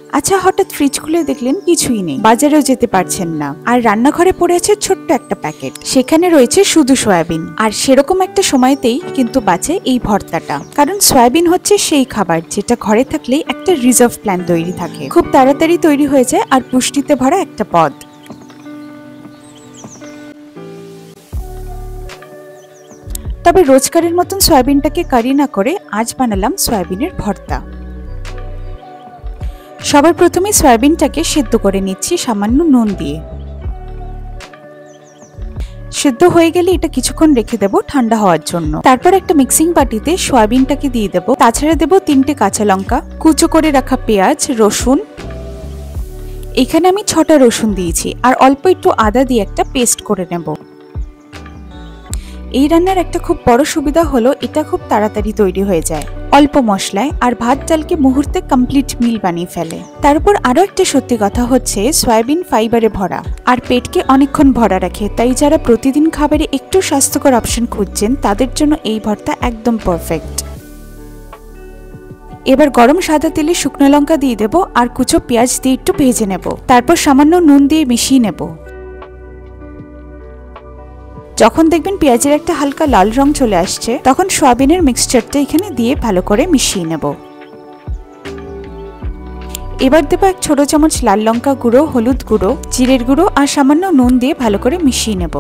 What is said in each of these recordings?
আচ্ছা, হঠাৎ ফ্রিজ খুলে দেখলেন কিছুই নেই, বাজারেও যেতে পারছেন না, আর রান্নাঘরে পড়ে আছে ছোট্ট একটা প্যাকেট, সেখানে রয়েছে শুধু সয়াবিন। আর সেরকম একটা সময়তেই কিন্তু বাঁচে এই ভর্তাটা, কারণ সয়াবিন হচ্ছে সেই খাবার যেটা ঘরে থাকলেই একটা রিজার্ভ প্ল্যান তৈরি থাকে, খুব তাড়াতাড়ি তৈরি হয়ে যায় আর পুষ্টিতে ভরা একটা পদ। তবে রোজকারের মতন সয়াবিনটাকে কারি না করে আজ বানালাম সয়াবিনের ভর্তা। সবার প্রথমে সয়াবিনটাকে সেদ্ধ করে নিচ্ছি সামান্য নুন দিয়ে। সেদ্ধ হয়ে গেলে এটা কিছুক্ষণ রেখে দেব ঠান্ডা হওয়ার জন্য। তারপর একটা মিক্সিং বাটিতে সয়াবিনটাকে দিয়ে দেব, তাছাড়া দেব 3টে কাঁচা লঙ্কা, কুচো করে রাখা পেঁয়াজ, রসুন। এখানে আমি 6টা রসুন দিয়েছি, আর অল্প একটু আদা দিয়ে একটা পেস্ট করে নেব। এই রান্নার একটা খুব বড় সুবিধা হলো এটা খুব তাড়াতাড়ি তৈরি হয়ে যায় অল্প মশলায়, আর ভাত ডালকে মুহূর্তে কমপ্লিট মিল বানিয়ে ফেলে। তারপর আরো একটা সত্যি কথা হচ্ছে সয়াবিন ফাইবারে ভরা আর পেটকে অনেকক্ষণ ভরা রাখে, তাই যারা প্রতিদিন খাবারে একটু স্বাস্থ্যকর অপশন খুঁজছেন তাদের জন্য এই ভর্তা একদম পারফেক্ট। এবার গরম সাদা তেলে শুকনো লঙ্কা দিয়ে দেব, আর কুচো পেঁয়াজ দিয়ে একটু ভেজে নেব। তারপর সামান্য নুন দিয়ে মিশিয়ে নেব। যখন দেখবেন পেঁয়াজের একটা হালকা লাল রং চলে আসছে, তখন সয়াবিনের মিক্সচারটা এখানে দিয়ে ভালো করে মিশিয়ে নেব। এবার দেবো 1 ছোট চামচ লাল লঙ্কা গুঁড়ো, হলুদ গুঁড়ো, জিরের গুঁড়ো আর সামান্য নুন দিয়ে ভালো করে মিশিয়ে নেব।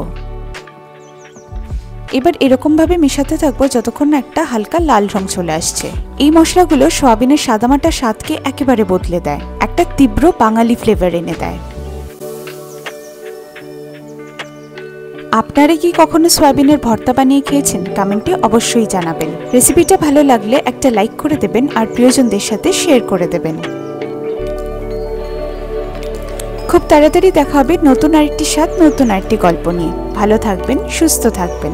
এবার এরকম ভাবে মেশাতে থাকবো যতক্ষণ না একটা হালকা লাল রং চলে আসছে। এই মশলাগুলো সয়াবিনের সাদামাটা স্বাদকে একেবারে বদলে দেয়, একটা তীব্র বাঙালি ফ্লেভার এনে দেয়। আপনারা কি কখনো সয়াবিনের ভর্তা বানিয়ে খেয়েছেন? কমেন্টে অবশ্যই জানাবেন। রেসিপিটা ভালো লাগলে একটা লাইক করে দেবেন আর প্রিয়জনদের সাথে শেয়ার করে দেবেন। খুব তাড়াতাড়ি দেখা হবে নতুন আরেকটি স্বাদ, নতুন আরেকটি গল্প নিয়ে। ভালো থাকবেন, সুস্থ থাকবেন।